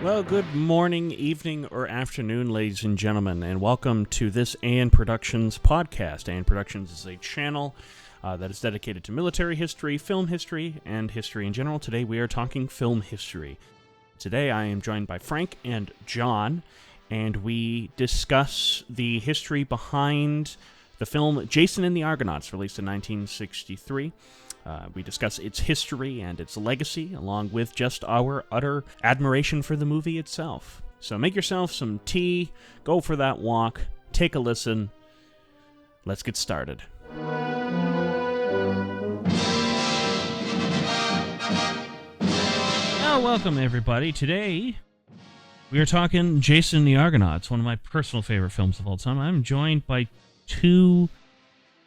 Well, good morning, evening, or afternoon, ladies and gentlemen, and welcome to this AN Productions podcast. AN Productions is a channel that is dedicated to military history, film history, and history in general. Today we are talking film history. Today I am joined by Frank and John, and we discuss the history behind the film Jason and the Argonauts, released in 1963. We discuss its history and its legacy, along with just our utter admiration for the movie itself. So make yourself some tea, go for that walk, take a listen. Let's get started. Well, welcome everybody. Today we are talking Jason and the Argonauts, one of my personal favorite films of all time. I'm joined by two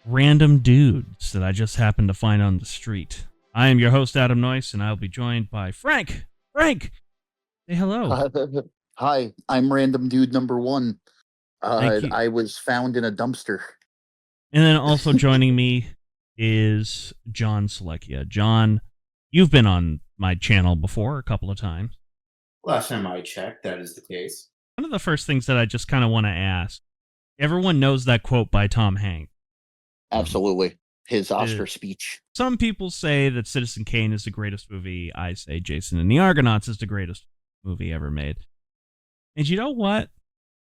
random dudes that I just happened to find on the street. I am your host, Adam Noyce, and I'll be joined by Frank. Frank, say hello. Hi, I'm random dude number one. Thank you. I was found in a dumpster. And then also joining me is John Selecchia. John, you've been on my channel before a couple of times. Last time I checked, that is the case. One of the first things that I just kind of want to ask, everyone knows that quote by Tom Hanks. Absolutely. His Oscar speech. Some people say that Citizen Kane is the greatest movie. I say Jason and the Argonauts is the greatest movie ever made. And you know what?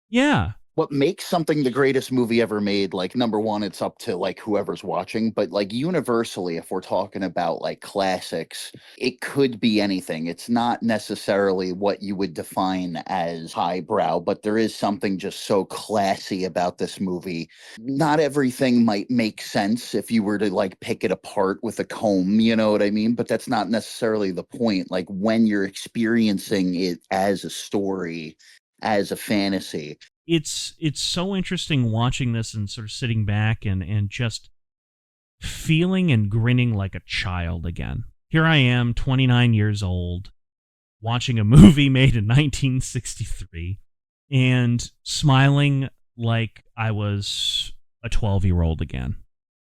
Yeah. What makes something the greatest movie ever made, like, number one, it's up to, like, whoever's watching, but, like, universally, if we're talking about, like, classics, it could be anything. It's not necessarily what you would define as highbrow, but there is something just so classy about this movie. Not everything might make sense if you were to, like, pick it apart with a comb, you know what I mean? But that's not necessarily the point. Like, when you're experiencing it as a story, as a fantasy, it's so interesting watching this and sort of sitting back and just feeling and grinning like a child again. Here I am, 29 years old, watching a movie made in 1963 and smiling like I was a 12-year-old again.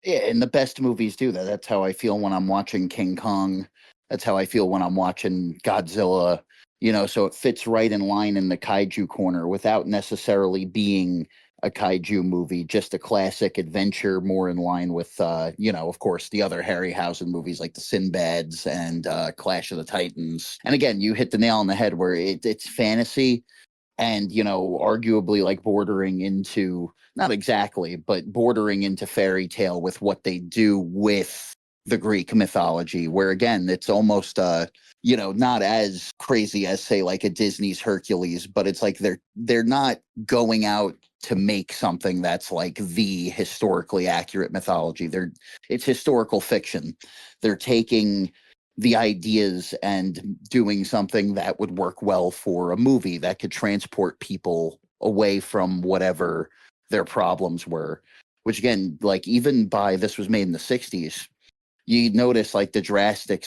Yeah, and the best movies do that. That's how I feel when I'm watching King Kong. That's how I feel when I'm watching Godzilla. You know, so it fits right in line in the kaiju corner without necessarily being a kaiju movie, just a classic adventure, more in line with, of course, the other Harryhausen movies like the Sinbads and Clash of the Titans. And again, you hit the nail on the head where it's fantasy and, arguably like bordering into, not exactly, but bordering into fairy tale with what they do with the Greek mythology, where again, it's almost not as crazy as, say, like a Disney's Hercules, but it's like they're not going out to make something that's like the historically accurate mythology. It's historical fiction. They're taking the ideas and doing something that would work well for a movie that could transport people away from whatever their problems were, which again, like even by this was made in the 60s, you notice like the drastic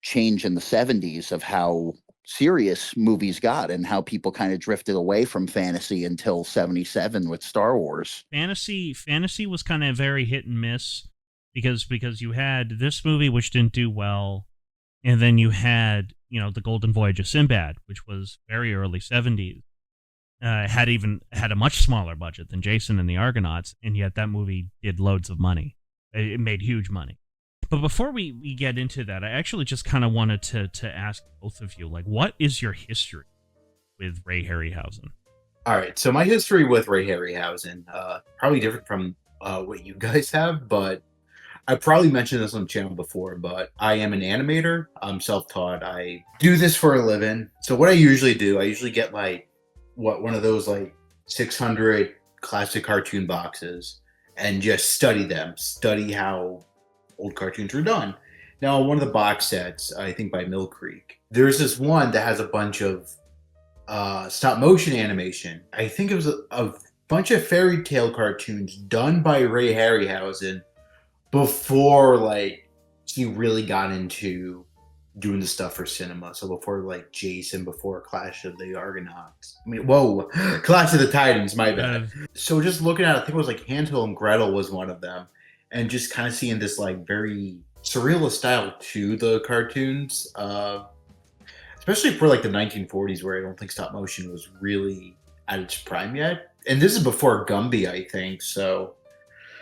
change in the 70s of how serious movies got and how people kind of drifted away from fantasy until 77 with Star Wars. Fantasy was kind of very hit and miss because you had this movie which didn't do well, and then you had, the Golden Voyage of Sinbad, which was very early 70s. Had a much smaller budget than Jason and the Argonauts, and yet that movie did loads of money. It made huge money. But before we get into that, I actually just kind of wanted to ask both of you, like, what is your history with Ray Harryhausen? All right, so my history with Ray Harryhausen, probably different from what you guys have, but I probably mentioned this on the channel before, but I am an animator. I'm self-taught. I do this for a living. So what I usually do, I usually get like one of those like 600 classic cartoon boxes and just study them, study how old cartoons were done. Now, one of the box sets, I think by Mill Creek, there's this one that has a bunch of stop motion animation. I think it was a bunch of fairy tale cartoons done by Ray Harryhausen before like he really got into doing the stuff for cinema. So before like Jason, before Clash of the Argonauts. Clash of the Titans, my bad. So just looking at it, I think it was like Hansel and Gretel was one of them. And just kind of seeing this like very surrealist style to the cartoons. especially for like the 1940s, where I don't think stop motion was really at its prime yet. And this is before Gumby, I think. So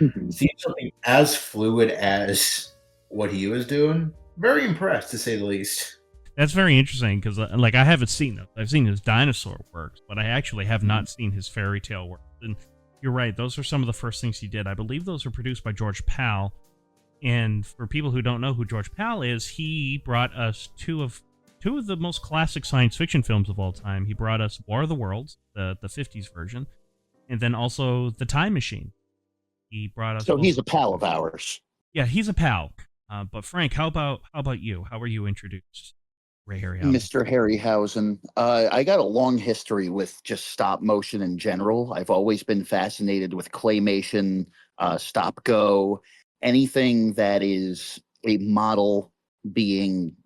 Mhm. seeing something as fluid as what he was doing, very impressed to say the least. That's very interesting because, like, I haven't seen it. I've seen his dinosaur works, but I actually have not seen his fairy tale works. And you're right; those are some of the first things he did. I believe those were produced by George Pal. And for people who don't know who George Pal is, he brought us two of the most classic science fiction films of all time. He brought us War of the Worlds, the 50s version, and then also The Time Machine. He brought us. So he's a pal of ours. Yeah, he's a pal. But Frank, how about you? How were you introduced, Ray Harryhausen? Mr. Harryhausen. I got a long history with just stop motion in general. I've always been fascinated with claymation, stop go, anything that is a model being,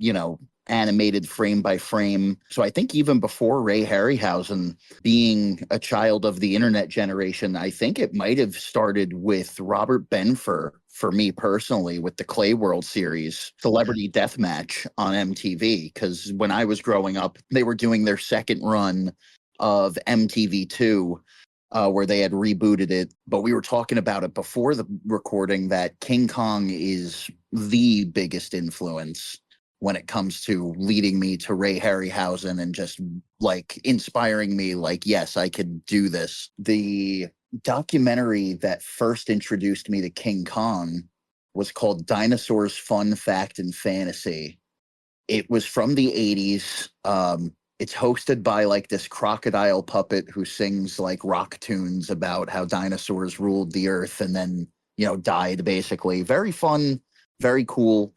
animated frame by frame. So I think even before Ray Harryhausen, being a child of the internet generation, I think it might have started with Robert Benfer for me personally with the Clay World series, Celebrity Deathmatch on MTV. Because when I was growing up, they were doing their second run of MTV2, where they had rebooted it. But we were talking about it before the recording that King Kong is the biggest influence when it comes to leading me to Ray Harryhausen and just like inspiring me like, yes, I could do this. The documentary that first introduced me to King Kong was called Dinosaurs Fun Fact and Fantasy. It was from the 80s. It's hosted by like this crocodile puppet who sings like rock tunes about how dinosaurs ruled the earth and then, died basically. Very fun, very cool.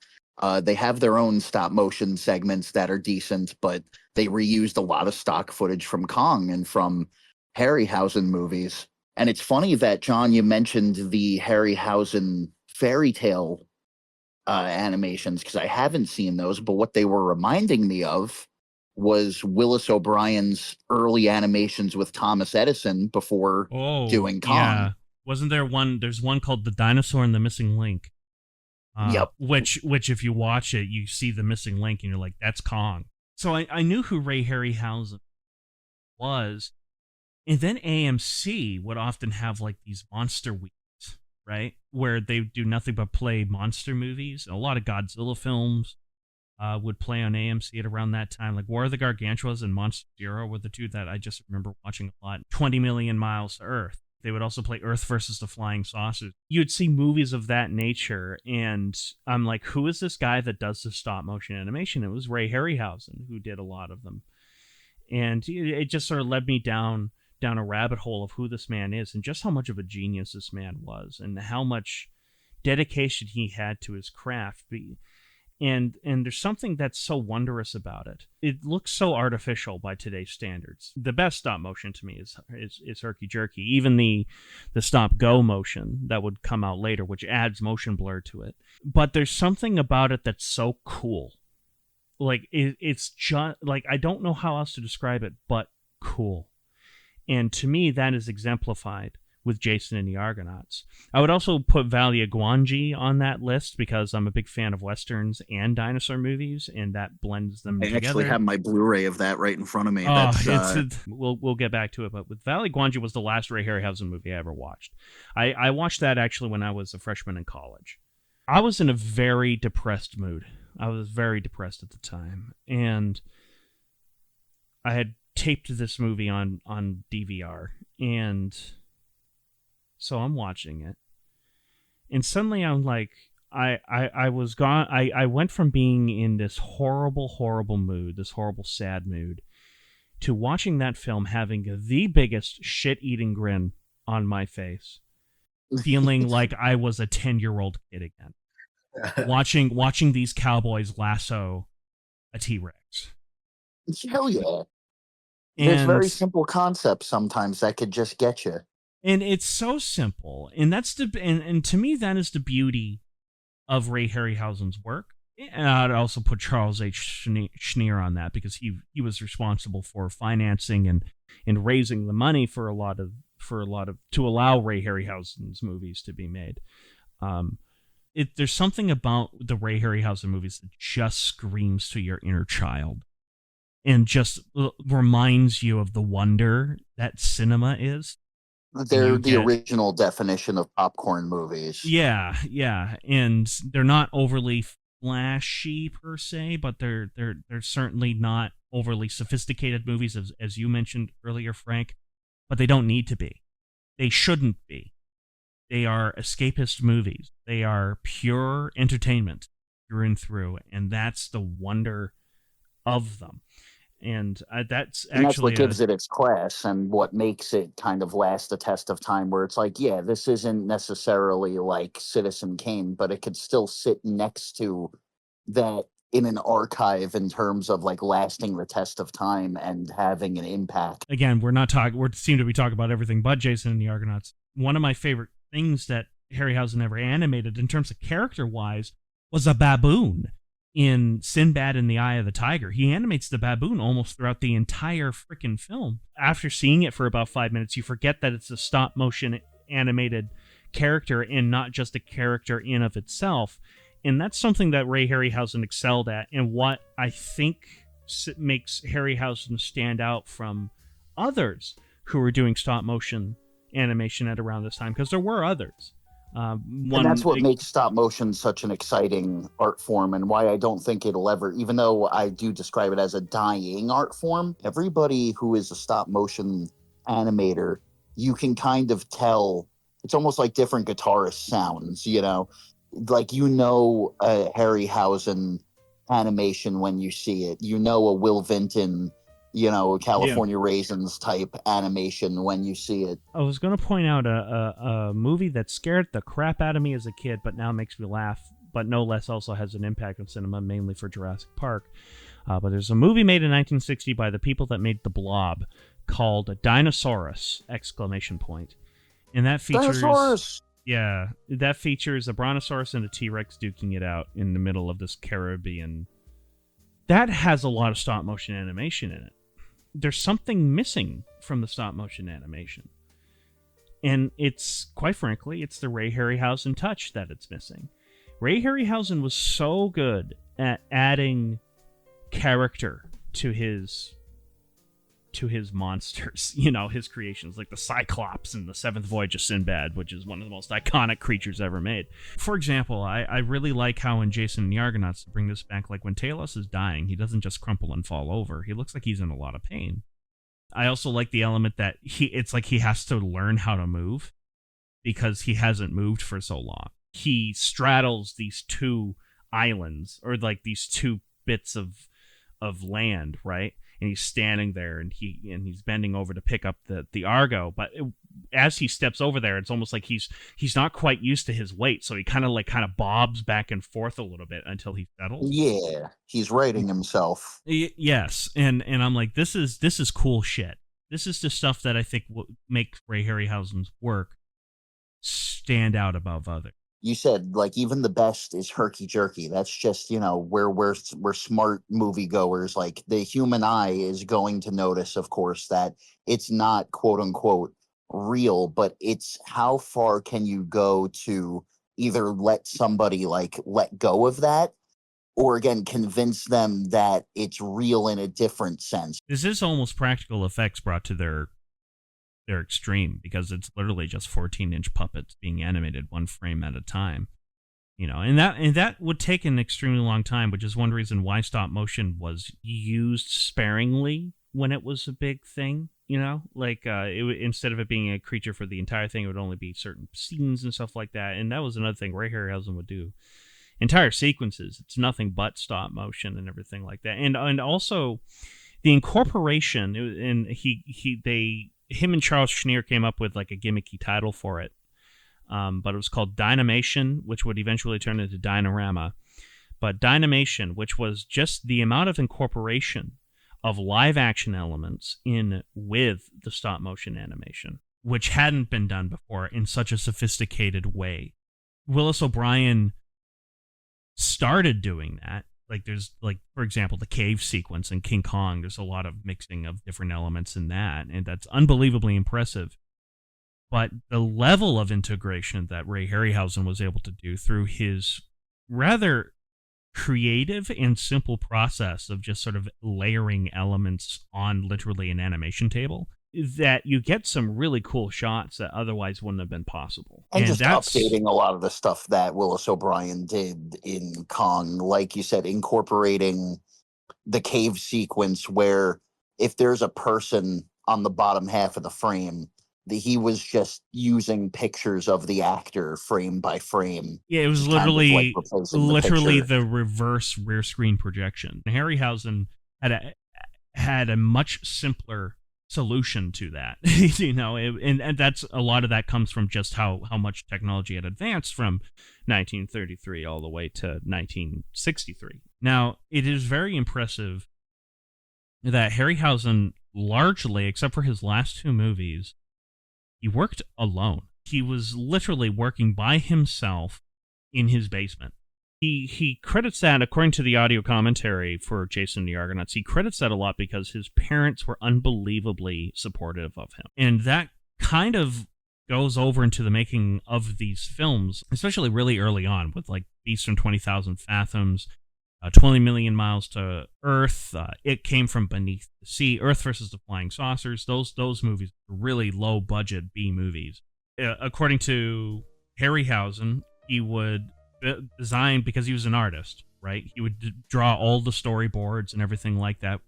They have their own stop motion segments that are decent, but they reused a lot of stock footage from Kong and from Harryhausen movies. And it's funny that, John, you mentioned the Harryhausen fairy tale animations, because I haven't seen those, but what they were reminding me of was Willis O'Brien's early animations with Thomas Edison before doing Kong. Yeah. Wasn't there one? There's one called The Dinosaur and the Missing Link. Yep. Which if you watch it, you see the missing link and you're like, that's Kong. So I knew who Ray Harryhausen was. And then AMC would often have like these monster weeks, right? Where they do nothing but play monster movies. A lot of Godzilla films would play on AMC at around that time. Like War of the Gargantuas and Monster Zero were the two that I just remember watching a lot. 20 Million Miles to Earth. They would also play Earth versus the Flying Saucers. You'd see movies of that nature, and I'm like, who is this guy that does the stop motion animation? It was Ray Harryhausen who did a lot of them. And it just sort of led me down a rabbit hole of who this man is and just how much of a genius this man was and how much dedication he had to his craft. And there's something that's so wondrous about it. It looks so artificial by today's standards. The best stop motion to me is Herky Jerky. Even the stop go motion that would come out later, which adds motion blur to it. But there's something about it that's so cool. Like it's just like, I don't know how else to describe it, but cool. And to me, that is exemplified with Jason and the Argonauts. I would also put Valia Guanji on that list because I'm a big fan of Westerns and dinosaur movies, and that blends them together. I actually have my Blu-ray of that right in front of me. We'll get back to it, but with Valia Guanji was the last Ray Harryhausen movie I ever watched. I watched that actually when I was a freshman in college. I was in a very depressed mood. I was very depressed at the time, and I had taped this movie on DVR, and so I'm watching it, and suddenly I'm like, I was gone. I went from being in this horrible mood, this horrible sad mood, to watching that film having the biggest shit-eating grin on my face, feeling like I was a 10-year-old kid again, watching these cowboys lasso a T-Rex. Hell yeah! There's very simple concepts sometimes that could just get you. And it's so simple, and that's and to me that is the beauty of Ray Harryhausen's work. And I'd also put Charles H. Schneer on that because he was responsible for financing and raising the money for a lot of to allow Ray Harryhausen's movies to be made. There's something about the Ray Harryhausen movies that just screams to your inner child. and just reminds you of the wonder that cinema is. They're the original definition of popcorn movies. Yeah, and they're not overly flashy per se, but they're certainly not overly sophisticated movies, as you mentioned earlier, Frank. But they don't need to be. They shouldn't be. They are escapist movies. They are pure entertainment through and through, and that's the wonder of them. And that's what gives it its class and what makes it kind of last the test of time, where it's like, yeah, this isn't necessarily like Citizen Kane, but it could still sit next to that in an archive in terms of like lasting the test of time and having an impact. Again, we seem to be talking about everything but Jason and the Argonauts. One of my favorite things that Harryhausen ever animated in terms of character-wise was a baboon. In Sinbad and the Eye of the Tiger, he animates the baboon almost throughout the entire freaking film. After seeing it for about 5 minutes, you forget that it's a stop-motion animated character and not just a character in of itself. And that's something that Ray Harryhausen excelled at, and what I think makes Harryhausen stand out from others who were doing stop-motion animation at around this time, because there were others. And that's what makes stop motion such an exciting art form, and why I don't think it'll ever, even though I do describe it as a dying art form, everybody who is a stop motion animator, you can kind of tell, it's almost like different guitarist sounds, like, a Harryhausen animation when you see it, a Will Vinton, California Raisins type animation when you see it. I was going to point out a movie that scared the crap out of me as a kid, but now makes me laugh, but no less also has an impact on cinema, mainly for Jurassic Park. But there's a movie made in 1960 by the people that made The Blob called Dinosaurus! ! And that features... Dinosaurus! Yeah, that features a brontosaurus and a T-Rex duking it out in the middle of this Caribbean. That has a lot of stop-motion animation in it. There's something missing from the stop-motion animation. And it's, quite frankly, it's the Ray Harryhausen touch that it's missing. Ray Harryhausen was so good at adding character to his monsters, his creations, like the Cyclops in the Seventh Voyage of Sinbad, which is one of the most iconic creatures ever made. For example, I really like how in Jason and the Argonauts, to bring this back, like when Talos is dying, he doesn't just crumple and fall over. He looks like he's in a lot of pain. I also like the element that it's like he has to learn how to move because he hasn't moved for so long. He straddles these two islands, or like these two bits of land, right? And he's standing there, and he's bending over to pick up the Argo. But as he steps over there, it's almost like he's not quite used to his weight, so he kind of bobs back and forth a little bit until he settles. Yeah, he's righting himself. Yes, and I'm like, this is cool shit. This is the stuff that I think will make Ray Harryhausen's work stand out above others. You said, like, even the best is herky-jerky. That's just, where we're smart moviegoers. Like, the human eye is going to notice, of course, that it's not, quote-unquote, real, but it's how far can you go to either let somebody, like, let go of that, or, again, convince them that it's real in a different sense. This is almost practical effects brought to their extreme, because it's literally just 14-inch puppets being animated one frame at a time, and that would take an extremely long time, which is one reason why stop motion was used sparingly when it was a big thing. Instead of it being a creature for the entire thing, it would only be certain scenes and stuff like that. And that was another thing Ray Harryhausen would do. Entire sequences, it's nothing but stop motion and everything like that. And also the incorporation, and him and Charles Schneer came up with like a gimmicky title for it, but it was called Dynamation, which would eventually turn into Dynarama. But Dynamation, which was just the amount of incorporation of live action elements in with the stop motion animation, which hadn't been done before in such a sophisticated way. Willis O'Brien started doing that. Like, there's, like, for example, the cave sequence in King Kong. There's a lot of mixing of different elements in that, and that's unbelievably impressive. But the level of integration that Ray Harryhausen was able to do through his rather creative and simple process of just sort of layering elements on literally an animation table that you get some really cool shots that otherwise wouldn't have been possible. And just updating a lot of the stuff that Willis O'Brien did in Kong, like you said, incorporating the cave sequence where if there's a person on the bottom half of the frame, he was just using pictures of the actor frame by frame. Yeah, it was literally the reverse rear screen projection. Harryhausen had a much simpler solution to that, and that's a lot of that comes from just how much technology had advanced from 1933 all the way to 1963. Now, it is very impressive that Harryhausen largely, except for his last two movies, he worked alone. He was literally working by himself in his basement. He credits that, according to the audio commentary for Jason and the Argonauts, he credits that a lot because his parents were unbelievably supportive of him. And that kind of goes over into the making of these films, especially really early on, with like Beast from 20,000 Fathoms, 20 Million Miles to Earth, It Came from Beneath the Sea, Earth versus the Flying Saucers. Those movies are really low-budget B movies. According to Harryhausen, he would design, because he was an artist, right? He would draw all the storyboards and everything like that,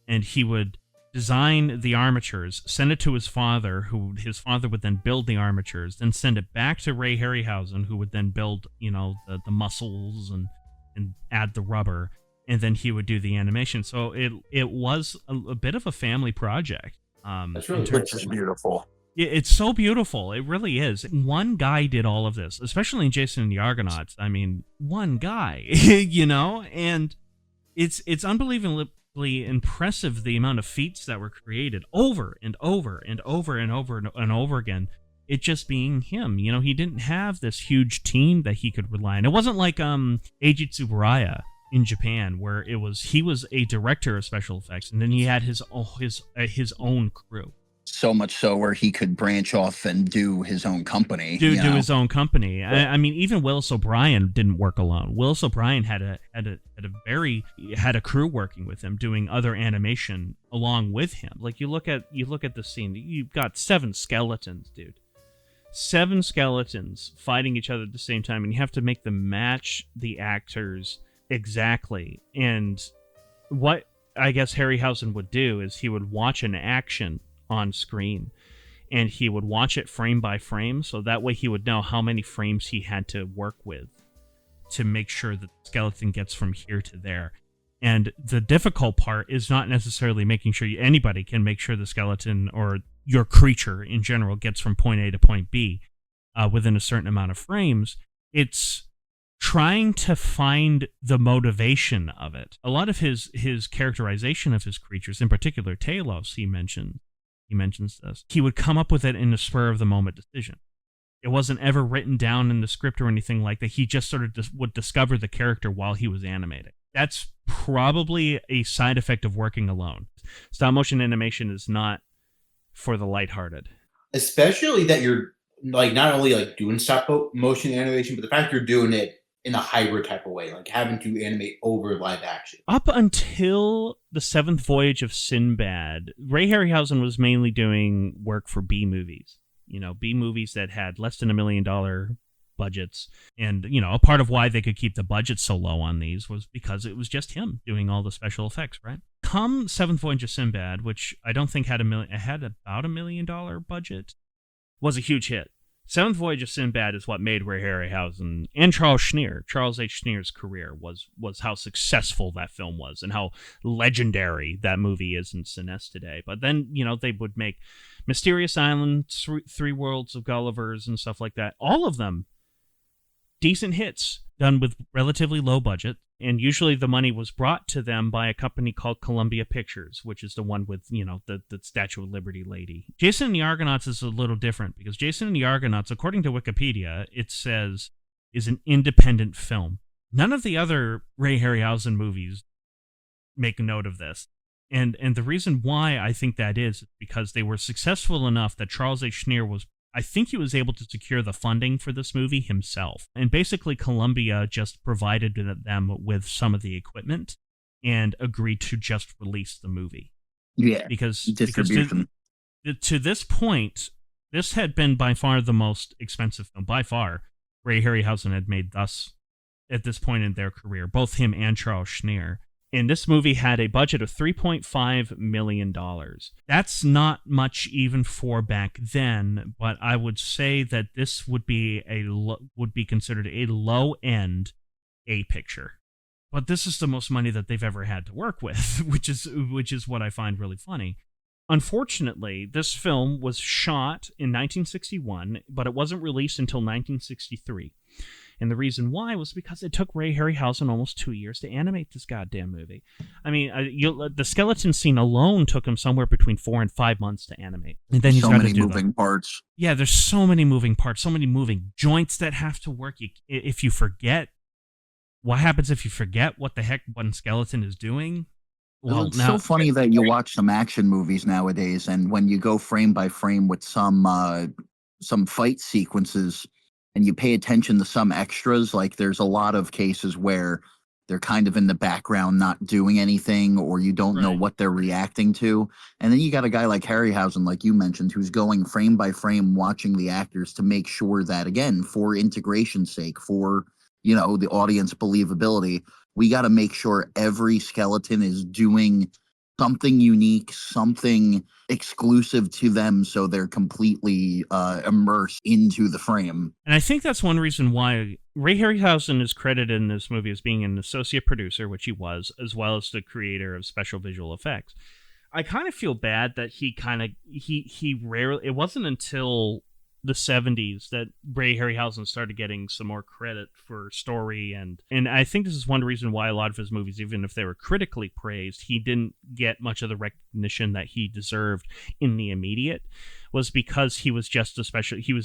and he would design the armatures, send it to his father, his father would then build the armatures, then send it back to Ray Harryhausen, who would then build, the muscles and add the rubber, and then he would do the animation. So it was a bit of a family project. That's really which is beautiful. It's so beautiful. It really is. One guy did all of this, especially in Jason and the Argonauts. I mean, one guy, and it's unbelievably impressive the amount of feats that were created over and over and over and over and over again. It just being him, he didn't have this huge team that he could rely on. It wasn't like Eiji Tsuburaya in Japan, where he was a director of special effects, and then he had his own crew. So much so where he could branch off and do his own company. Do his own company. I mean, even Willis O'Brien didn't work alone. Willis O'Brien had a crew working with him, doing other animation along with him. Like you look at the scene, you've got 7 skeletons, dude. 7 skeletons fighting each other at the same time, and you have to make them match the actors exactly. And what I guess Harryhausen would do is he would watch an action on screen, and he would watch it frame by frame, so that way he would know how many frames he had to work with to make sure that the skeleton gets from here to there. And the difficult part is not necessarily making sure anybody can make sure the skeleton or your creature in general gets from point A to point B within a certain amount of frames. It's trying to find the motivation of it. A lot of his characterization of his creatures, in particular Talos, he mentions this. He would come up with it in a spur of the moment decision. It wasn't ever written down in the script or anything like that. He just sort of would discover the character while he was animating. That's probably a side effect of working alone. Stop motion animation is not for the lighthearted. Especially that you're like not only like doing stop motion animation, but the fact you're doing it in a hybrid type of way, like having to animate over live action. Up until the 7th Voyage of Sinbad, Ray Harryhausen was mainly doing work for B movies. B movies that had less than $1 million budgets. And, a part of why they could keep the budget so low on these was because it was just him doing all the special effects, right? Come 7th Voyage of Sinbad, which I don't think had had about $1 million budget, was a huge hit. 7th Voyage of Sinbad is what made Ray Harryhausen and Charles H. Schneer's career was how successful that film was and how legendary that movie is in Cines today. But then, they would make Mysterious Island, Three Worlds of Gulliver's and stuff like that. All of them decent hits done with relatively low budget. And usually the money was brought to them by a company called Columbia Pictures, which is the one with, the Statue of Liberty lady. Jason and the Argonauts is a little different because Jason and the Argonauts, according to Wikipedia, it says is an independent film. None of the other Ray Harryhausen movies make note of this. And the reason why I think that is because they were successful enough that Charles H. Schneer was I think he was able to secure the funding for this movie himself. And basically, Columbia just provided them with some of the equipment and agreed to just release the movie. Yeah, because distribution. To this point, this had been by far the most expensive film. By far, Ray Harryhausen had made thus at this point in their career, both him and Charles Schneer. And this movie had a budget of $3.5 million. That's not much even for back then, but I would say that this would be considered a low-end A picture. But this is the most money that they've ever had to work with, which is what I find really funny. Unfortunately, this film was shot in 1961, but it wasn't released until 1963. And the reason why was because it took Ray Harryhausen almost 2 years to animate this goddamn movie. I mean, the skeleton scene alone took him somewhere between 4 and 5 months to animate. And then he's got to do so many moving parts. Yeah, there's so many moving parts, so many moving joints that have to work. If you forget, what happens if you forget what the heck one skeleton is doing? Well, it's so funny that you watch some action movies nowadays, and when you go frame by frame with some fight sequences, and you pay attention to some extras, like there's a lot of cases where they're kind of in the background not doing anything, or you don't know what they're reacting to. And then you got a guy like Harryhausen, like you mentioned, who's going frame by frame watching the actors to make sure that, again, for integration's sake, for, you know, the audience believability, we got to make sure every skeleton is doing something unique, something exclusive to them, so they're completely immersed into the frame. And I think that's one reason why Ray Harryhausen is credited in this movie as being an associate producer, which he was, as well as the creator of special visual effects. I kind of feel bad that he rarely, it wasn't until the 70s that Ray Harryhausen started getting some more credit for story, and I think this is one reason why a lot of his movies, even if they were critically praised, he didn't get much of the recognition that he deserved in the immediate, was because he was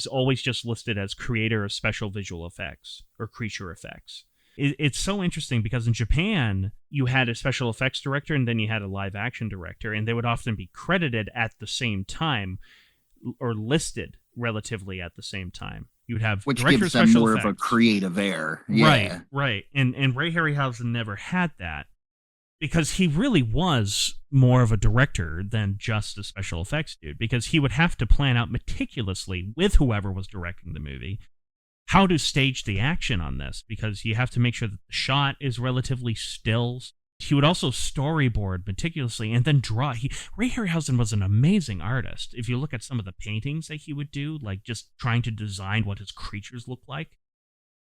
always just listed as creator of special visual effects or creature effects. It's so interesting because in Japan, you had a special effects director and then you had a live action director, and they would often be credited at the same time or listed relatively at the same time. You'd have which director gives them special more effects. of a creative air. Yeah. Right. And Ray Harryhausen never had that because he really was more of a director than just a special effects dude, because he would have to plan out meticulously with whoever was directing the movie how to stage the action on this, because you have to make sure that the shot is relatively still. He would also storyboard meticulously and then draw. Ray Harryhausen was an amazing artist. If you look at some of the paintings that he would do, like just trying to design what his creatures look like,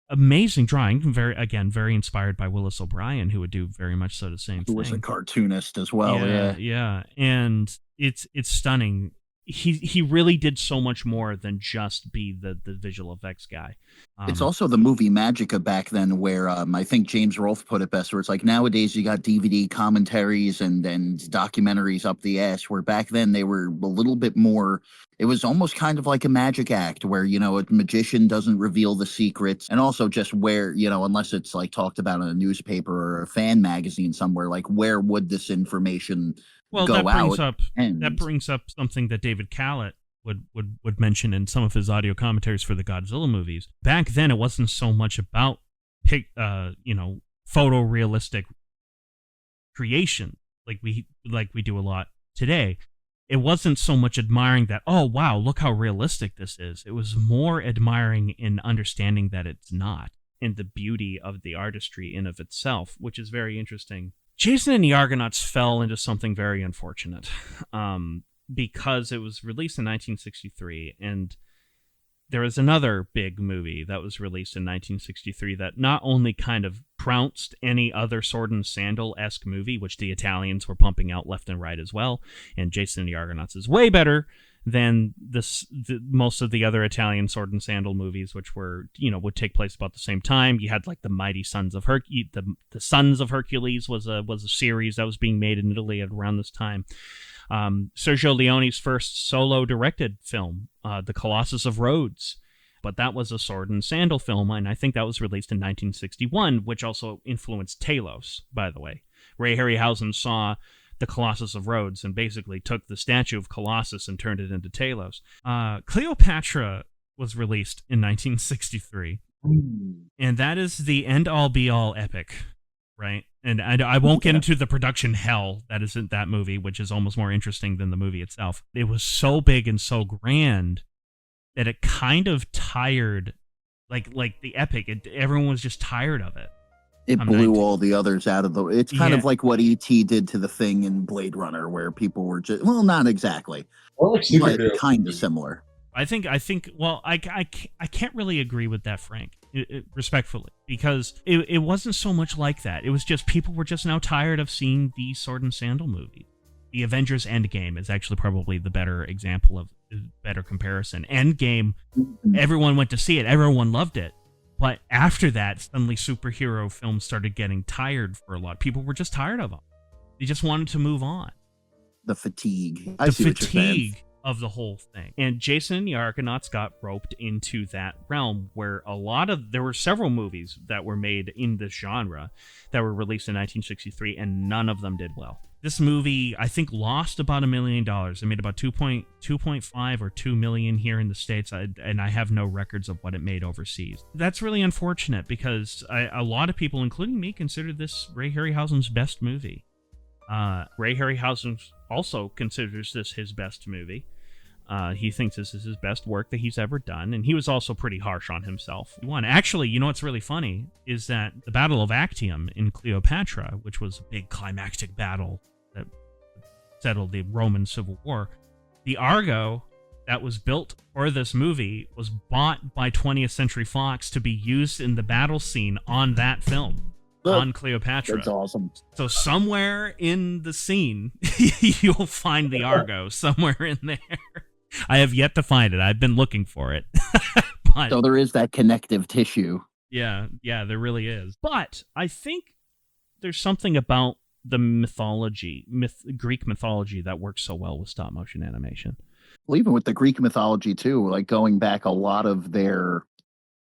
amazing drawing. Very inspired by Willis O'Brien, who would do very much so the same thing. Who was a cartoonist as well. Yeah. And it's stunning. He really did so much more than just be the visual effects guy. It's also the movie magic of back then, where I think James Rolfe put it best, where it's like nowadays you got DVD commentaries and documentaries up the ass, where back then they were a little bit more, it was almost kind of like a magic act where, you know, a magician doesn't reveal the secrets, and also just where, you know, unless it's like talked about in a newspaper or a fan magazine somewhere, like where would this information go out? That brings up something that David Callett would mention in some of his audio commentaries for the Godzilla movies. Back then, it wasn't so much about photorealistic creation like we do a lot today. It wasn't so much admiring that, oh wow, look how realistic this is. It was more admiring in understanding that it's not, and the beauty of the artistry in of itself, which is very interesting. Jason and the Argonauts fell into something very unfortunate, because it was released in 1963, and there was another big movie that was released in 1963 that not only kind of trounced any other sword and sandal-esque movie, which the Italians were pumping out left and right as well, and Jason and the Argonauts is way better than most of the other Italian sword and sandal movies, which were, you know, would take place about the same time. You had like the Mighty Sons of Hercules. The Sons of Hercules was a series that was being made in Italy at around this time. Sergio Leone's first solo directed film, The Colossus of Rhodes, but that was a sword and sandal film, and I think that was released in 1961, which also influenced Talos, by the way. Ray Harryhausen saw the Colossus of Rhodes and basically took the statue of Colossus and turned it into Talos. Cleopatra was released in 1963, and that is the end-all be-all epic, right? And I won't get into the production hell that is in that movie, which is almost more interesting than the movie itself. It was so big and so grand that it kind of tired, like the epic. Everyone was just tired of it. It blew all the others out of the... It's kind of like what E.T. did to The Thing in Blade Runner, where people were just... Well, not exactly, but kind of similar. I think. Well, I can't really agree with that, Frank, respectfully, because it wasn't so much like that. It was just people were just now tired of seeing the sword and sandal movies. The Avengers Endgame is actually probably the better example of better comparison. Endgame, everyone went to see it, everyone loved it, but after that, suddenly superhero films started getting tired for a lot. People were just tired of them. They just wanted to move on. The fatigue. The fatigue of the whole thing. And Jason and the Argonauts got roped into that realm where there were several movies that were made in this genre that were released in 1963, and none of them did well. This movie, I think, lost about $1 million. It made about 2.5 or 2 million here in the States, and I have no records of what it made overseas. That's really unfortunate because a lot of people, including me, consider this Ray Harryhausen's best movie. Ray Harryhausen also considers this his best movie. He thinks this is his best work that he's ever done, and he was also pretty harsh on himself. Actually, you know what's really funny is that the Battle of Actium in Cleopatra, which was a big climactic battle that settled the Roman Civil War, the Argo that was built for this movie was bought by 20th Century Fox to be used in the battle scene on that film. On Cleopatra. That's awesome. So somewhere in the scene, you'll find the Argo somewhere in there. I have yet to find it. I've been looking for it. But, so there is that connective tissue. Yeah, there really is. But I think there's something about the Greek mythology that works so well with stop motion animation. Well, even with the Greek mythology too, like going back, a lot of their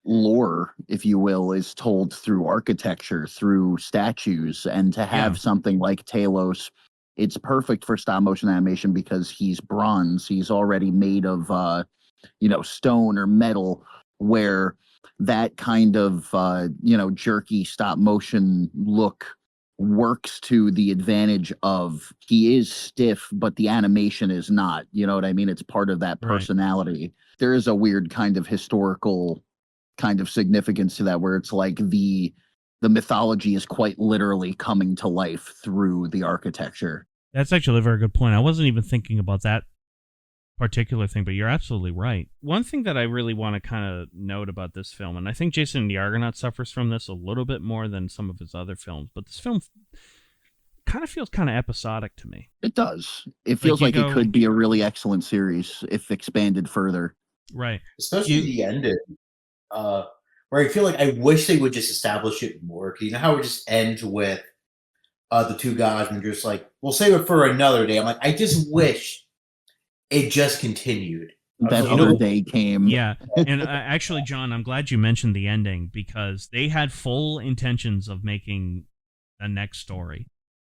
lore, if you will, is told through architecture, through statues, and to have something like Talos, it's perfect for stop motion animation because he's bronze. He's already made of, stone or metal, where that kind of, jerky stop motion look works to the advantage of he is stiff, but the animation is not. You know what I mean? It's part of that personality. Right. There is a weird kind of historical kind of significance to that, where it's like the mythology is quite literally coming to life through the architecture. That's actually a very good point. I wasn't even thinking about that particular thing, but you're absolutely right. One thing that I really want to kind of note about this film, and I think Jason and the Argonauts suffers from this a little bit more than some of his other films, but this film kind of feels kind of episodic to me. It does. It feels like it could be a really excellent series if expanded further. Right. Especially the ending. Where I feel like I wish they would just establish it more. Because you know how it just ends with the two guys and they're just like, we'll save it for another day. I'm like, I just wish it just continued. That other day came. Yeah. And actually, John, I'm glad you mentioned the ending because they had full intentions of making a next story.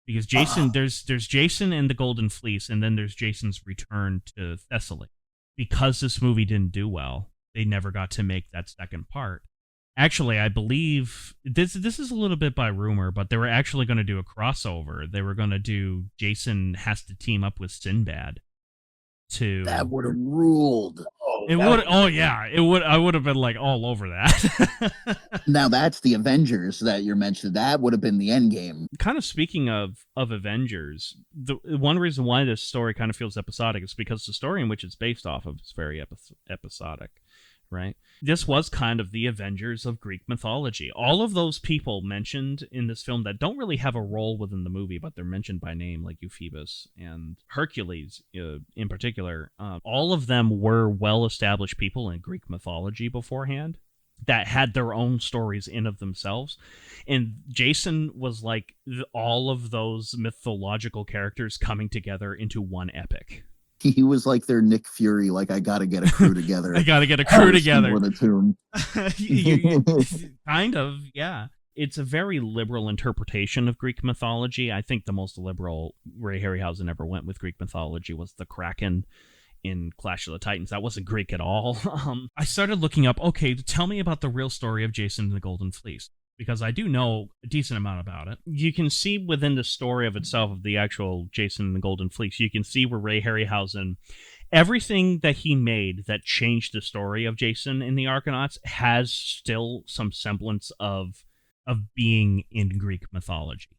Because Jason, there's Jason and the Golden Fleece, and then there's Jason's return to Thessaly. Because this movie didn't do well, they never got to make that second part. Actually, I believe this is a little bit by rumor, but they were actually going to do a crossover. They were going to do Jason has to team up with Sinbad. That would have ruled. It would. Oh yeah, it would. I would have been like all over that. Now that's the Avengers that you're mentioning. That would have been the end game. Kind of speaking of Avengers, the one reason why this story kind of feels episodic is because the story in which it's based off of is very episodic. Right? This was kind of the Avengers of Greek mythology. All of those people mentioned in this film that don't really have a role within the movie, but they're mentioned by name, like Euphebus and Hercules in particular. All of them were well-established people in Greek mythology beforehand that had their own stories in of themselves. And Jason was like all of those mythological characters coming together into one epic. He was like their Nick Fury, like, I gotta get a crew together. I gotta get a crew together. With a tomb. Kind of, yeah. it's a very liberal interpretation of Greek mythology. I think the most liberal Ray Harryhausen ever went with Greek mythology was the Kraken in Clash of the Titans. That wasn't Greek at all. I started looking up, okay, tell me about the real story of Jason and the Golden Fleece, because I do know a decent amount about it. You can see within the story of itself, of the actual Jason and the Golden Fleece, you can see where Ray Harryhausen, everything that he made that changed the story of Jason and the Argonauts has still some semblance of being in Greek mythology.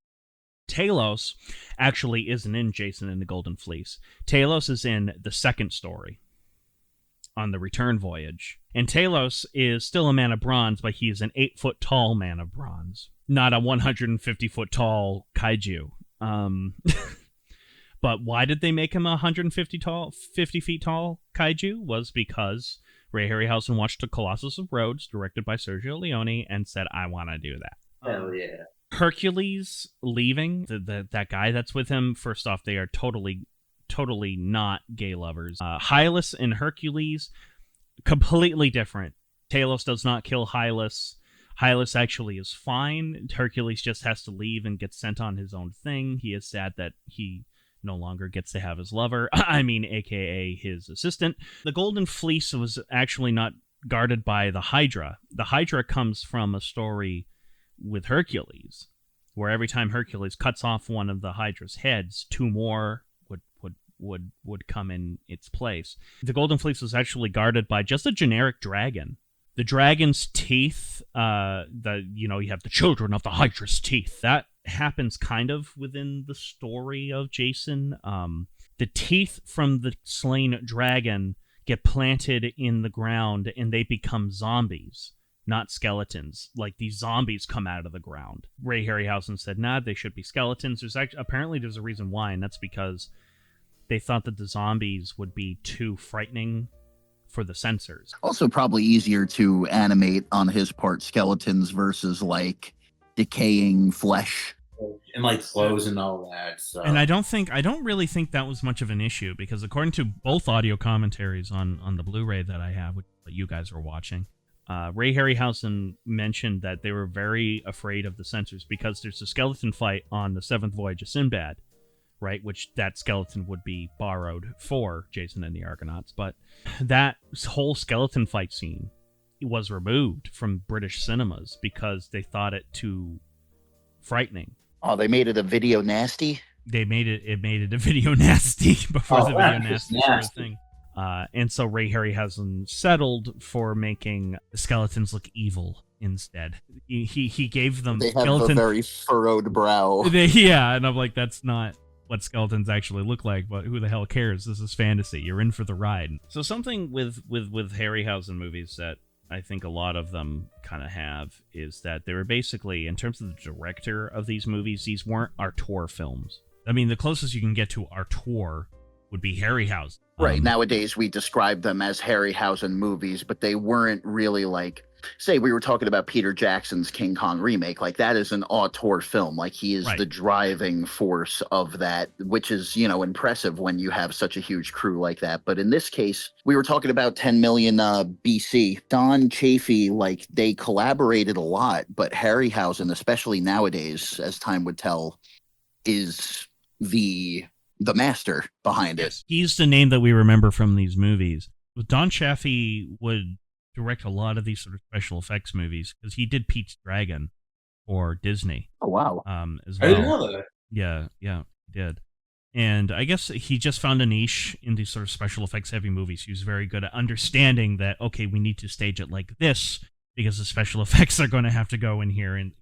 Talos actually isn't in Jason and the Golden Fleece. Talos is in the second story on the return voyage. And Talos is still a man of bronze, but he is an 8-foot tall man of bronze, not a 150-foot tall kaiju. But why did they make him a 150 feet tall kaiju? Was because Ray Harryhausen watched The Colossus of Rhodes, directed by Sergio Leone, and said, I want to do that. Hell yeah. Hercules leaving, that guy that's with him, first off, they are totally not gay lovers. Hylas and Hercules, completely different. Talos does not kill Hylas. Hylas actually is fine. Hercules just has to leave and get sent on his own thing. He is sad that he no longer gets to have his lover, aka his assistant. The Golden Fleece was actually not guarded by the Hydra. The Hydra comes from a story with Hercules, where every time Hercules cuts off one of the Hydra's heads, two more would come in its place. The Golden Fleece was actually guarded by just a generic dragon. The dragon's teeth, you have the children of the Hydra's teeth. That happens kind of within the story of Jason. The teeth from the slain dragon get planted in the ground and they become zombies, not skeletons. Like, these zombies come out of the ground. Ray Harryhausen said, nah, they should be skeletons. Apparently there's a reason why, and that's because they thought that the zombies would be too frightening for the censors. Also, probably easier to animate on his part skeletons versus like decaying flesh and like clothes and all that. So. And I don't really think that was much of an issue, because according to both audio commentaries on the Blu-ray that I have, which you guys are watching, Ray Harryhausen mentioned that they were very afraid of the censors because there's a skeleton fight on the seventh voyage of Sinbad, right? Which that skeleton would be borrowed for Jason and the Argonauts. But that whole skeleton fight scene was removed from British cinemas because they thought it too frightening. Oh, they made it a video nasty? They made it a video nasty before the video nasty was a thing. And so Ray Harryhausen settled for making the skeletons look evil instead. He gave them... They have a very furrowed brow. And I'm like, that's not what skeletons actually look like, but who the hell cares? This is fantasy. You're in for the ride. So something with Harryhausen movies that I think a lot of them kind of have is that they were basically, in terms of the director of these movies, these weren't auteur films. I mean, the closest you can get to auteur would be Harryhausen. Right. Nowadays, we describe them as Harryhausen movies, but they weren't really like, say we were talking about Peter Jackson's King Kong remake. Like, that is an auteur film. Like, he is the driving force of that, which is, impressive when you have such a huge crew like that. But in this case, we were talking about 10 million BC. Don Chaffee, like, they collaborated a lot, but Harryhausen, especially nowadays, as time would tell, is the master behind it. He's the name that we remember from these movies. Don Chaffee would direct a lot of these sort of special effects movies because he did Pete's Dragon for Disney. Oh, wow. As well. I didn't know that. Yeah, he did. And I guess he just found a niche in these sort of special effects heavy movies. He was very good at understanding that, okay, we need to stage it like this because the special effects are going to have to go in here and,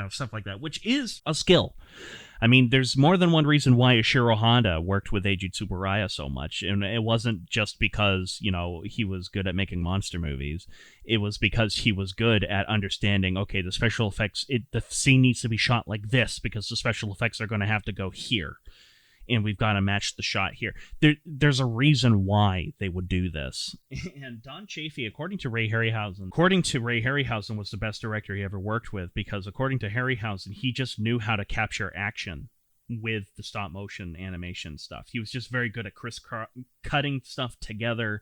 stuff like that, which is a skill. I mean, there's more than one reason why Ishiro Honda worked with Eiji Tsuburaya so much, and it wasn't just because, he was good at making monster movies. It was because he was good at understanding, okay, the special effects, the scene needs to be shot like this because the special effects are going to have to go here, and we've got to match the shot here. There's a reason why they would do this. And Don Chaffee, according to Ray Harryhausen, was the best director he ever worked with because according to Harryhausen, he just knew how to capture action with the stop motion animation stuff. He was just very good at cutting stuff together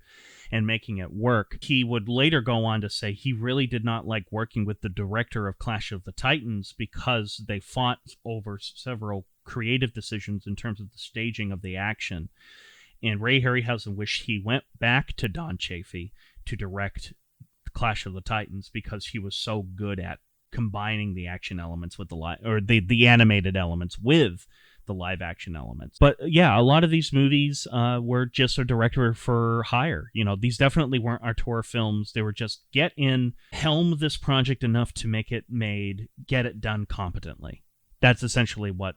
and making it work. He would later go on to say he really did not like working with the director of Clash of the Titans because they fought over several creative decisions in terms of the staging of the action. And Ray Harryhausen wished he went back to Don Chaffee to direct Clash of the Titans because he was so good at combining the action elements with the animated elements with the live action elements. But yeah, a lot of these movies were just a director for hire. These definitely weren't auteur films. They were just get in, helm this project enough to make it made, get it done competently. That's essentially what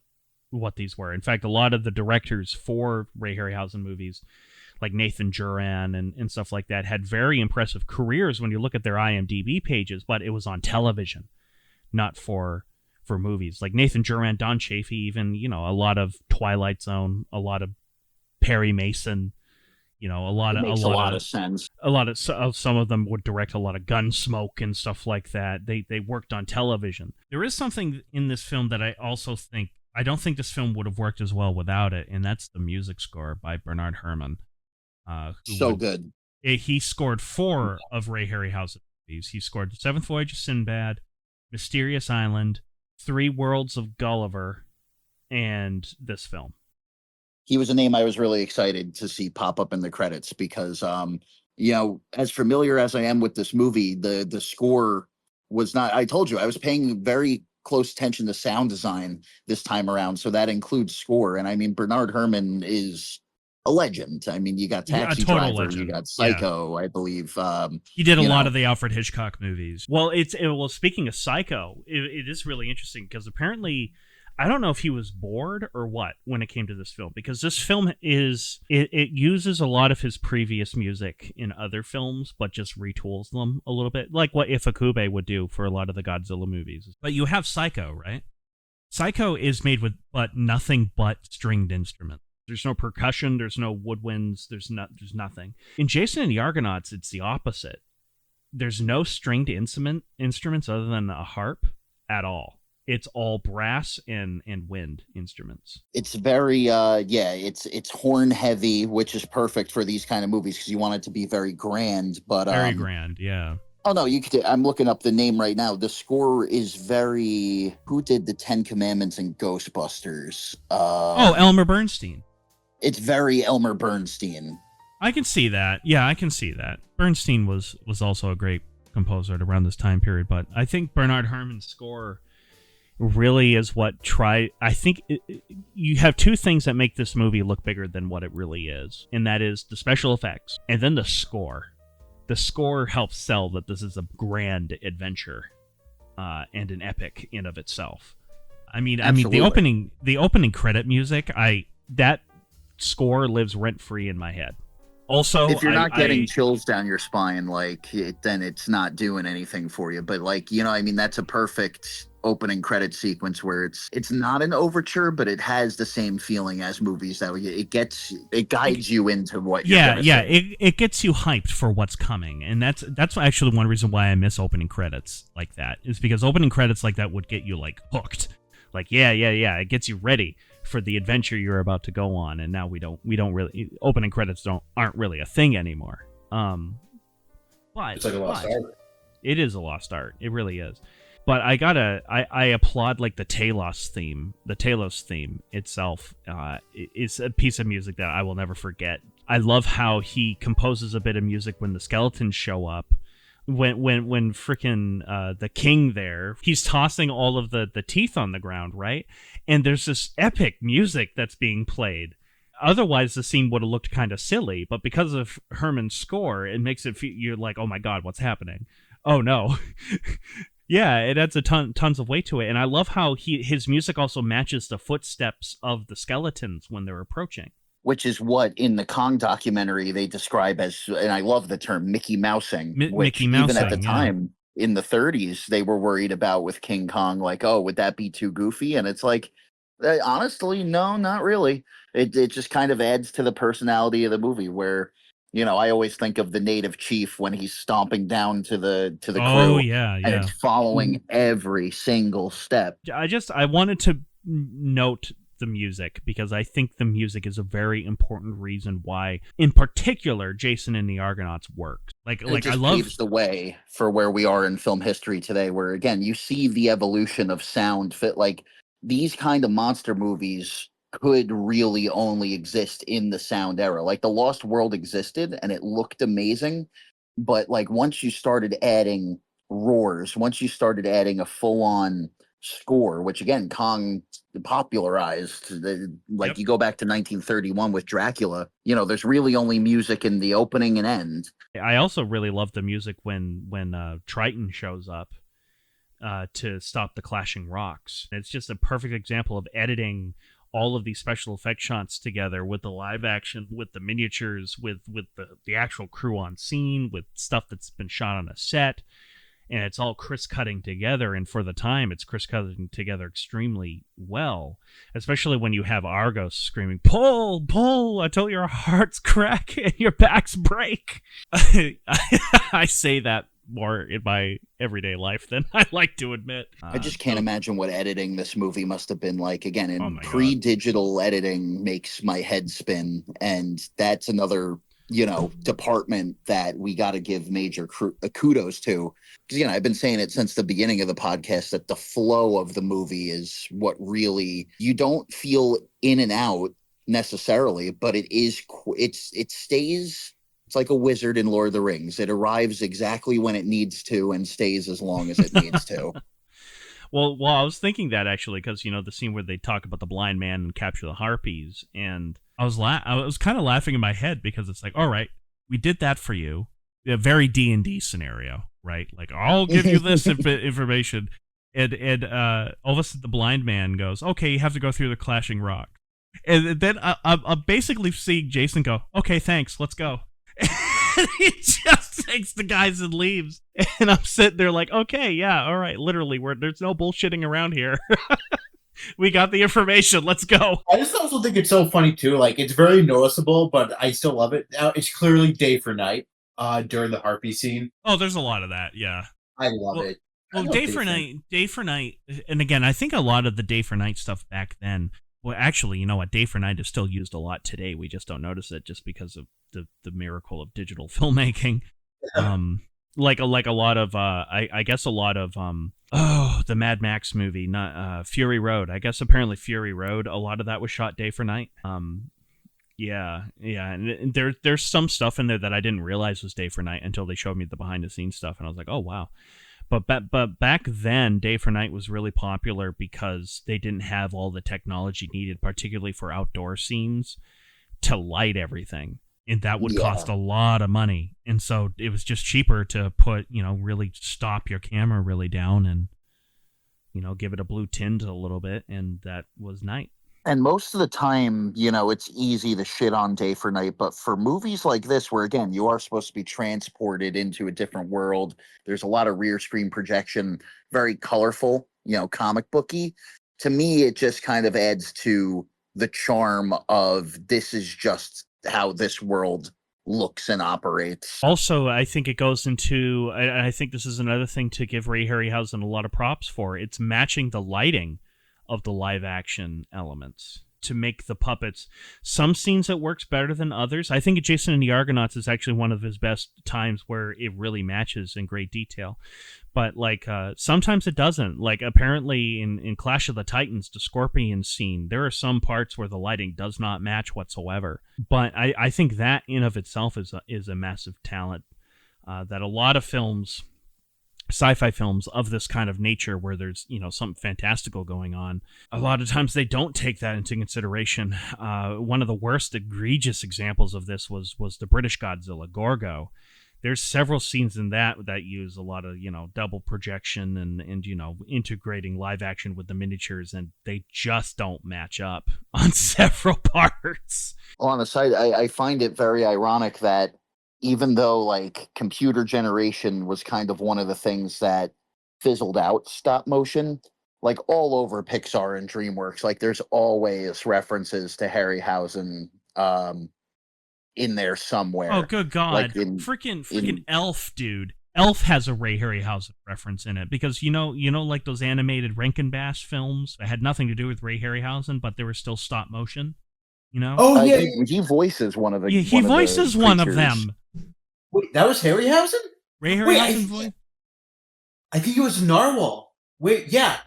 these were. In fact, a lot of the directors for Ray Harryhausen movies, like Nathan Juran and stuff like that, had very impressive careers when you look at their IMDb pages, but it was on television, not for movies. Like Nathan Juran, Don Chaffee, even, a lot of Twilight Zone, a lot of Perry Mason, a lot of sense. Some of them would direct a lot of Gunsmoke and stuff like that. They worked on television. There is something in this film that I don't think this film would have worked as well without it, and that's the music score by Bernard Herrmann. Good. He scored 4 of Ray Harryhausen movies. He scored The Seventh Voyage of Sinbad, Mysterious Island, 3 Worlds of Gulliver, and this film. He was a name I was really excited to see pop up in the credits because, as familiar as I am with this movie, the score was not. I told you I was paying very close attention to sound design this time around, so that includes score. And I mean, Bernard Herrmann is a legend. I mean, you got Taxi Driver, legend. You got Psycho, I believe. He did a lot of the Alfred Hitchcock movies. Well, speaking of Psycho, it is really interesting because apparently, I don't know if he was bored or what when it came to this film, because this film it uses a lot of his previous music in other films, but just retools them a little bit, like what Ifukube would do for a lot of the Godzilla movies. But you have Psycho, right? Psycho is made with nothing but stringed instruments. There's no percussion, there's no woodwinds, there's nothing. In Jason and the Argonauts, it's the opposite. There's no stringed instruments other than a harp at all. It's all brass and wind instruments. It's very it's horn heavy, which is perfect for these kind of movies because you want it to be very grand. But very grand, yeah. Oh no, you could. I'm looking up the name right now. The score is very. Who did the 10 Commandments and Ghostbusters? Elmer Bernstein. It's very Elmer Bernstein. I can see that. Yeah, I can see that. Bernstein was also a great composer at around this time period, but I think Bernard Herrmann's score really is what I think you have 2 things that make this movie look bigger than what it really is, and that is the special effects and then the score. The score helps sell that this is a grand adventure and an epic in of itself. I mean the opening credit music, that score lives rent free in my head. Also, if you're not getting chills down your spine, then it's not doing anything for you. But that's a perfect opening credit sequence where it's not an overture, but it has the same feeling as movies that it guides you into what you're gonna see. It gets you hyped for what's coming, and that's actually one reason why I miss opening credits like that, is because opening credits like that would get you hooked. It gets you ready for the adventure you're about to go on, and now we don't really, opening credits aren't really a thing anymore. But it's like a lost art. It is a lost art. It really is. But I applaud the Talos theme. The Talos theme itself is a piece of music that I will never forget. I love how he composes a bit of music when the skeletons show up. When frickin' the king there, he's tossing all of the teeth on the ground, right? And there's this epic music that's being played. Otherwise, the scene would have looked kind of silly, but because of Herrmann's score, it makes it feel, you're like, oh my god, what's happening? Oh no. Yeah, it adds tons of weight to it, and I love how his music also matches the footsteps of the skeletons when they're approaching. Which is what in the Kong documentary they describe as, and I love the term, Mickey Mousing. Mickey Mousing, even at the time in the 30s, they were worried about with King Kong, would that be too goofy? And it's honestly, no, not really. It just kind of adds to the personality of the movie where, I always think of the native chief when he's stomping down to the crew. Oh, yeah. And it's following every single step. I wanted to note the music, because I think the music is a very important reason why, in particular, Jason and the Argonauts works. Like it just paves the way for where we are in film history today, where again you see the evolution of sound fit. Like these kind of monster movies could really only exist in the sound era. Like The Lost World existed and it looked amazing, but like once you started adding roars, once you started adding a full-on score, which again Kong popularized, like you go back to 1931 with Dracula, there's really only music in the opening and end. I also really love the music when Triton shows up to stop the clashing rocks. It's just a perfect example of editing all of these special effect shots together with the live action, with the miniatures, with the actual crew on scene, with stuff that's been shot on a set. And it's all criss-cutting together, and for the time, it's criss-cutting together extremely well, especially when you have Argos screaming, "Pull, pull, until your hearts crack and your backs break." I say that more in my everyday life than I like to admit. I just can't imagine what editing this movie must have been like. Again, in God. pre-digital editing makes my head spin, and that's another department that we got to give major kudos to, because I've been saying it since the beginning of the podcast that the flow of the movie is what really, you don't feel in and out necessarily, but it stays. It's like a wizard in Lord of the Rings. It arrives exactly when it needs to and stays as long as it needs to. Well, I was thinking that actually, because the scene where they talk about the blind man and capture the harpies, and I was kind of laughing in my head, because it's like, all right, we did that for you, a very D&D scenario, right? Like, I'll give you this information, and all of a sudden the blind man goes, okay, you have to go through the clashing rock, and then I'm basically seeing Jason go, okay, thanks, let's go. He just takes the guys and leaves, and I'm sitting there like, okay, yeah, all right, literally, there's no bullshitting around here. We got the information, let's go. I just also think it's so funny too, like it's very noticeable, but I still love it. Now it's clearly day for night during the harpy scene. Oh, there's a lot of that, yeah. I love it. Well, day for night, and again, I think a lot of the day for night stuff back then, well, actually, you know what, day for night is still used a lot today. We just don't notice it just because of the miracle of digital filmmaking. Yeah. Like a lot of I guess a lot of the Mad Max movie, not Fury Road. I guess apparently Fury Road, a lot of that was shot day for night. Yeah, and there's some stuff in there that I didn't realize was day for night until they showed me the behind the scenes stuff, and I was like, oh wow. But back then, day for night was really popular because they didn't have all the technology needed, particularly for outdoor scenes, to light everything. And that would cost a lot of money. And so it was just cheaper to put, really stop your camera really down and, give it a blue tint a little bit. And that was night. And most of the time, it's easy to shit on day for night. But for movies like this, where, again, you are supposed to be transported into a different world, there's a lot of rear screen projection, very colorful, comic booky. To me, it just kind of adds to the charm of this is just how this world looks and operates. Also, I think it goes into, I think this is another thing to give Ray Harryhausen a lot of props for. It's matching the lighting of the live action elements to make the puppets. Some scenes it works better than others. I think Jason and the Argonauts is actually one of his best times where it really matches in great detail. But sometimes it doesn't. Like apparently in Clash of the Titans, the Scorpion scene, there are some parts where the lighting does not match whatsoever. But I think that in of itself is a massive talent that a lot of films, sci-fi films of this kind of nature where there's something fantastical going on, a lot of times they don't take that into consideration. One of the worst egregious examples of this was the British Godzilla Gorgo. There's several scenes in that use a lot of double projection and integrating live action with the miniatures, and they just don't match up on several parts. Well, on the side, I find it very ironic that even though like computer generation was kind of one of the things that fizzled out stop motion, like all over Pixar and DreamWorks, like there's always references to Harryhausen in there somewhere. Oh, good God. Like freaking Elf, dude. Elf has a Ray Harryhausen reference in it because like those animated Rankin-Bass films that had nothing to do with Ray Harryhausen, but they were still stop motion. Oh yeah, he voices one of the. Yeah, he voices one of them. Wait, that was Harryhausen? Ray Harryhausen voice? I think he was a narwhal. Wait, yeah,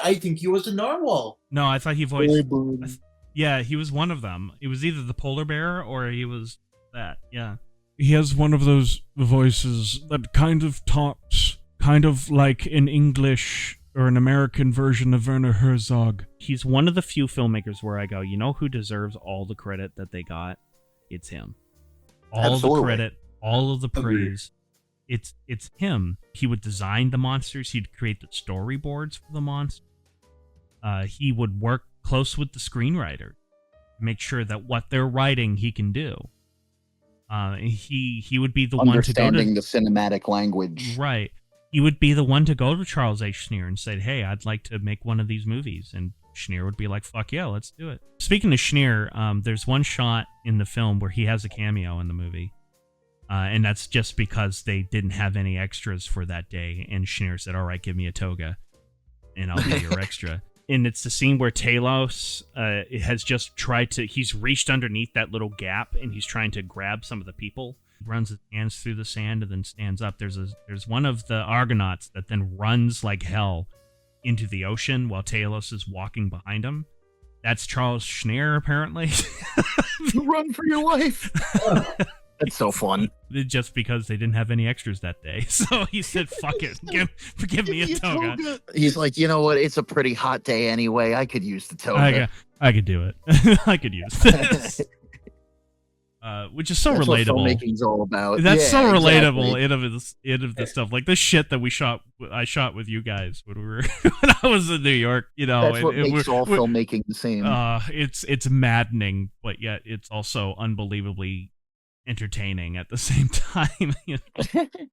I think he was a narwhal. No, I thought he voiced. Yeah, he was one of them. It was either the polar bear or he was that. Yeah, he has one of those voices that kind of talks, kind of like an English or an American version of Werner Herzog. He's one of the few filmmakers where I go, you know who deserves all the credit that they got? It's him. All Absolutely. the credit, all of the praise. It's him. He would design the monsters. He'd create the storyboards for the monsters. He would work close with the screenwriter, make sure that what they're writing he can do. He would be the one to go to understanding the cinematic language. Right. He would be the one to go to Charles A. Schneer and say, "Hey, I'd like to make one of these movies," and Schneer would be like, "Fuck yeah, let's do it." Speaking of Schneer, there's one shot in the film where he has a cameo in the movie. And that's just because they didn't have any extras for that day. And Schneer said, all right, give me a toga and I'll be your extra. And it's the scene where Talos has just he's reached underneath that little gap and he's trying to grab some of the people. He runs his hands through the sand and then stands up. There's one of the Argonauts that then runs like hell into the ocean while Talos is walking behind him. That's Charles Schneer, apparently. Run for your life. That's so fun. Just because they didn't have any extras that day. So he said, fuck it. Give me a toga. He's like, you know what? It's a pretty hot day anyway. I could use the toga. I could do it. I could use this. Which is so That's relatable. What filmmaking's all about. That's so relatable. Exactly. In of this stuff, like the shit that I shot with you guys when when I was in New York. That's what makes all filmmaking the same. It's maddening, but yet it's also unbelievably entertaining at the same time. Do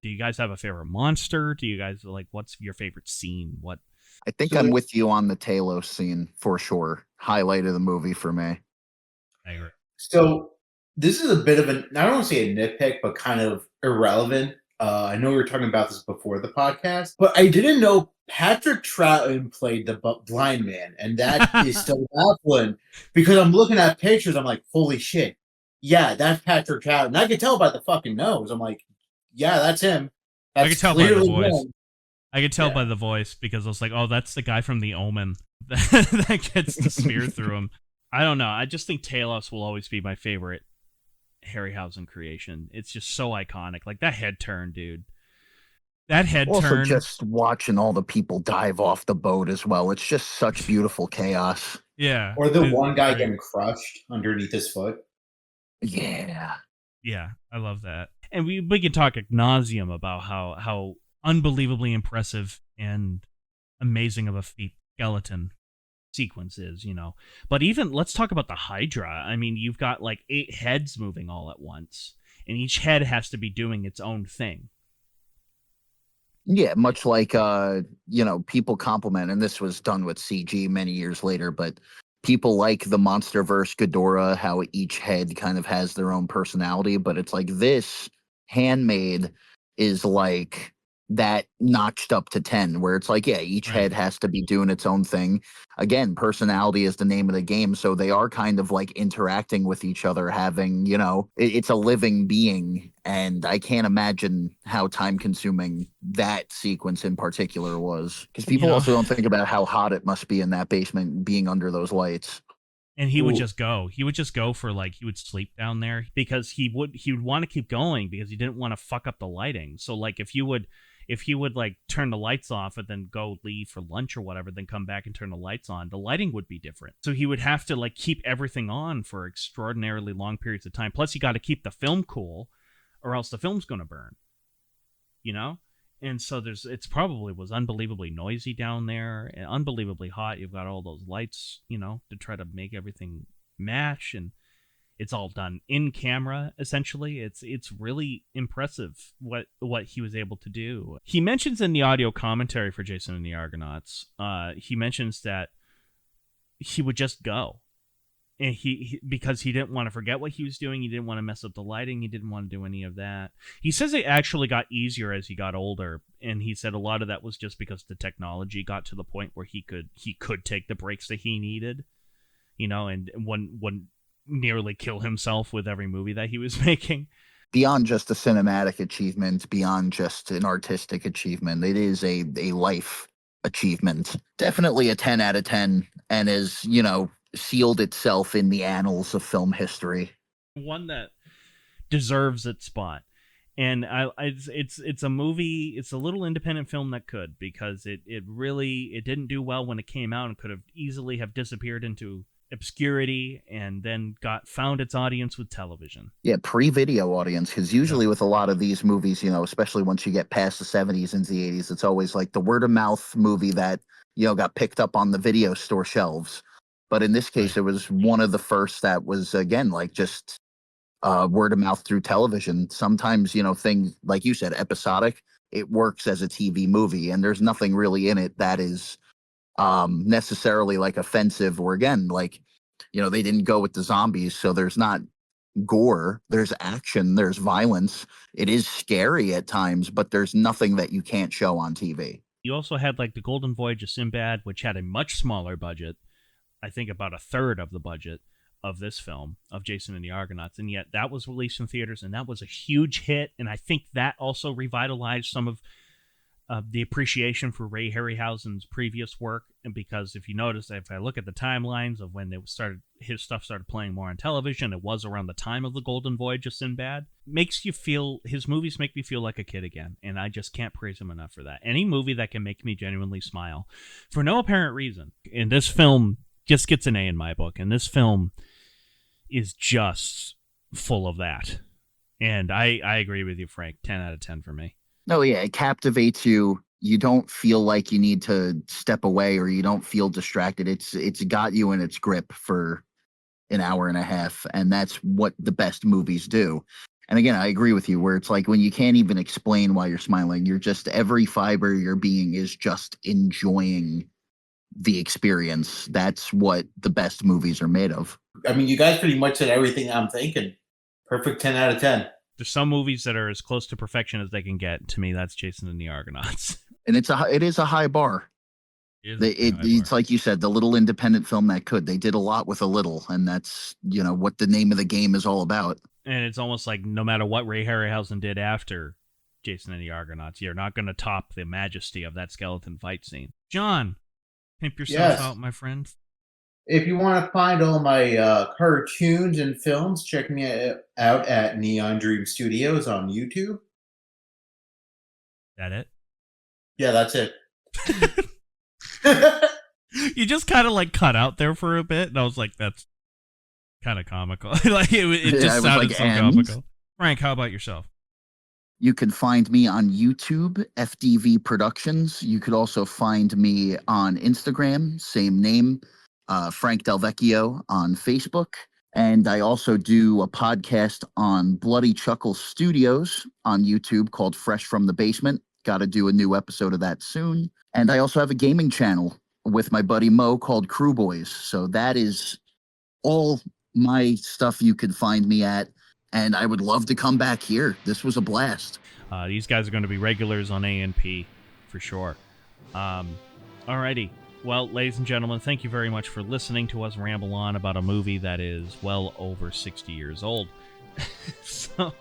you guys have a favorite monster? Do you guys what's your favorite scene? I think I'm with you on the Talos scene for sure. Highlight of the movie for me. I agree. So this is a bit of I don't want to say a nitpick, but kind of irrelevant. I know we were talking about this before the podcast, but I didn't know Patrick Troughton played the blind man, and that is so baffling because I'm looking at pictures. I'm like, holy shit. Yeah, that's Patrick Troughton. I could tell by the fucking nose. I'm like, yeah, that's him. I could tell by the voice. I could tell by the voice because I was like, oh, that's the guy from The Omen that gets the spear through him. I don't know. I just think Talos will always be my favorite Harryhausen creation. It's just so iconic. Like that head turn, dude. That head turn. Also, just watching all the people dive off the boat as well. It's just such beautiful chaos. Yeah. Or the one guy getting crushed underneath his foot. Yeah. Yeah, I love that. And we can talk ad nauseum about how unbelievably impressive and amazing of a feat skeleton sequence is, But even, let's talk about the Hydra. I mean, you've got 8 heads moving all at once, and each head has to be doing its own thing. Yeah, much like, people compliment, and this was done with CG many years later, but people like the Monsterverse Ghidorah, how each head kind of has their own personality, but it's like this handmade is like that notched up to 10, where it's like, yeah, each head has to be doing its own thing. Again, personality is the name of the game, so they are kind of interacting with each other, having, it's a living being, and I can't imagine how time-consuming that sequence in particular was, because people also don't think about how hot it must be in that basement, being under those lights. And he would just go. He would just go for he would sleep down there because he would want to keep going because he didn't want to fuck up the lighting. So if he would turn the lights off and then go leave for lunch or whatever, then come back and turn the lights on, the lighting would be different. So he would have to keep everything on for extraordinarily long periods of time. Plus you got to keep the film cool or else the film's going to burn, And so it's probably was unbelievably noisy down there and unbelievably hot. You've got all those lights, to try to make everything match, and it's all done in camera, essentially. It's really impressive what he was able to do. He mentions in the audio commentary for Jason and the Argonauts, he mentions that he would just go. And because he didn't want to forget what he was doing, he didn't want to mess up the lighting, he didn't want to do any of that. He says it actually got easier as he got older, and he said a lot of that was just because the technology got to the point where he could take the breaks that he needed, and wouldn't nearly kill himself with every movie that he was making. Beyond just a cinematic achievement, beyond just an artistic achievement, it is a life achievement. Definitely a 10 out of 10, and is, sealed itself in the annals of film history. One that deserves its spot. And it's a movie, it's a little independent film that could, because it didn't do well when it came out and could have easily have disappeared into obscurity, and then found its audience with television. Yeah, pre-video audience, because usually with a lot of these movies, especially once you get past the 70s into the 80s, it's always like the word-of-mouth movie that, got picked up on the video store shelves. But in this case, It was one of the first that was, again, like just word-of-mouth through television. Sometimes, things, like you said, episodic, it works as a TV movie, and there's nothing really in it that is necessarily like offensive, or again, like, they didn't go with the zombies, so there's not gore, there's action, there's violence. It is scary at times, but there's nothing that you can't show on TV. You also had like the Golden Voyage of Sinbad, which had a much smaller budget, I think about a third of the budget of this film, of Jason and the Argonauts, and yet that was released in theaters, and that was a huge hit, and I think that also revitalized some of the appreciation for Ray Harryhausen's previous work. And because if you notice, if I look at the timelines of when his stuff started playing more on television, it was around the time of the Golden Voyage of Sinbad. His movies make me feel like a kid again, and I just can't praise him enough for that. Any movie that can make me genuinely smile for no apparent reason, and this film just gets an A in my book, and this film is just full of that. And I agree with you, Frank. 10 out of 10 for me. No, yeah, it captivates you. You don't feel like you need to step away, or you don't feel distracted. It's got you in its grip for an hour and a half, and that's what the best movies do. And again, I agree with you, where it's like when you can't even explain why you're smiling, you're just, every fiber of your being is just enjoying the experience. That's what the best movies are made of. I mean, you guys pretty much said everything I'm thinking. Perfect 10 out of 10. There's some movies that are as close to perfection as they can get. To me, that's Jason and the Argonauts. And it is a high bar. It's like you said, the little independent film that could. They did a lot with a little, and that's, what the name of the game is all about. And it's almost like no matter what Ray Harryhausen did after Jason and the Argonauts, you're not going to top the majesty of that skeleton fight scene. John, pimp yourself out, my friend. If you want to find all my cartoons and films, check me out at Neon Dream Studios on YouTube. That it? Yeah, that's it. You just kind of like cut out there for a bit, and I was like, that's kind of comical. Like it just sounded so comical. Frank, how about yourself? You can find me on YouTube, FDV Productions. You could also find me on Instagram, same name. Frank Del Vecchio on Facebook, and I also do a podcast on Bloody Chuckle Studios on YouTube called Fresh from the Basement. Got to do a new episode of that soon. And I also have a gaming channel with my buddy Mo called Crew Boys. So that is all my stuff you can find me at, and I would love to come back here. This was a blast. These guys are going to be regulars on A&P for sure. Alrighty. Well, ladies and gentlemen, thank you very much for listening to us ramble on about a movie that is well over 60 years old. So,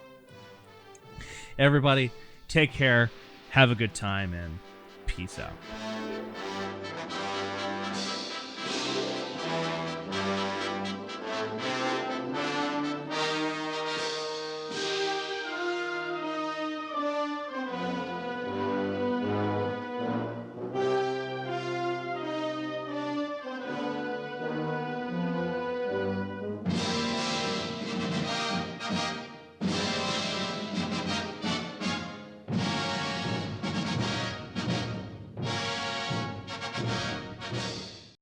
everybody, take care, have a good time, and peace out.